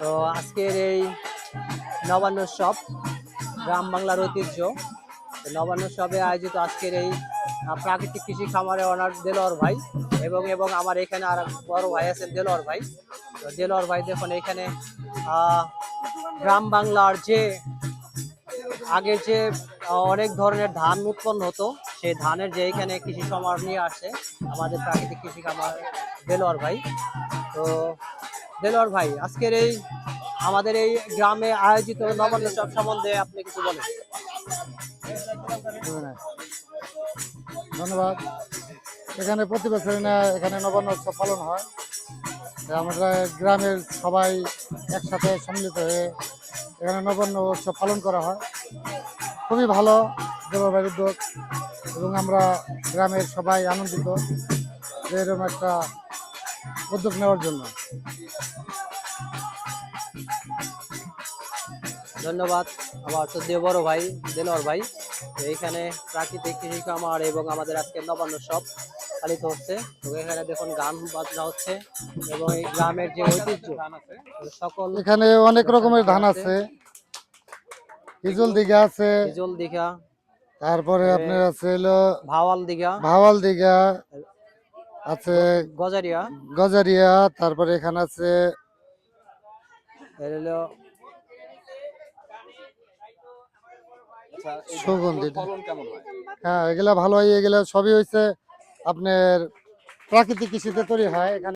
তো আজকের এই নবান্ন উৎসব গ্রাম বাংলার ঐতিহ্য নবান্ন উৎসবে আয়োজিত আজকের এই প্রাকৃতিক কৃষি খামারে ওনার দেলোয়ার ভাই এবং এবং আমার এখানে আর বড় ভাই আছেন দেলোয়ার ভাই। তো দেলোয়ার ভাই দেখুন এখানে গ্রাম বাংলার যে আগে যে অনেক ধরনের ধান উৎপন্ন হতো সেই ধানের যে এখানে কৃষি সমার নিয়ে আসে আমাদের প্রাকৃতিক কৃষি খামার দেলোয়ার ভাই। তো দেলোয়ার ভাই আজকের এই আমাদের এই গ্রামে আয়োজিত নবান্ন উৎসব সম্বন্ধে আপনি কিছু বলেন। ধন্যবাদ। এখানে প্রতি বছরই না এখানে নবান্ন উৎসব পালন হয়। আমরা গ্রামের সবাই একসাথে সম্মিলিত হয়ে এখানে নবান্ন উৎসব পালন করা হয়। খুবই ভালো জলবায়ুর উদ্যোগ এবং আমরা গ্রামের সবাই আনন্দিত যে এরকম একটা উদ্যোগ নেওয়ার জন্য। ধন্যবাদ আমার শ্রদ্ধেয় বড় ভাই দেলোয়ার ভাই। তো এইখানে প্রাকৃতিক কৃষি খামার এবং আমাদের আজকে নবান্ন উৎসব পালিত হচ্ছে। তো এখানে দেখুন গান বাজনা হচ্ছে এবং এই গ্রামের যে ঐতিহ্য সকল এখানে অনেক রকমের ধান আছে, হিজল দিঘা আছে, হিজল দিঘা, তারপরে আপনার আছে হলো ভাওয়াল দিঘা, ভাওয়াল দিঘা আছে, গজারিয়া, গজারিয়া, তারপরে এখানে আছে এর হলো সুগন্ধিত। হ্যাঁ, এগুলা ভালো হয়। এগুলা সবই হয়েছে আপনার প্রাকৃতিক কৃষিতে তৈরি হয় এখানে।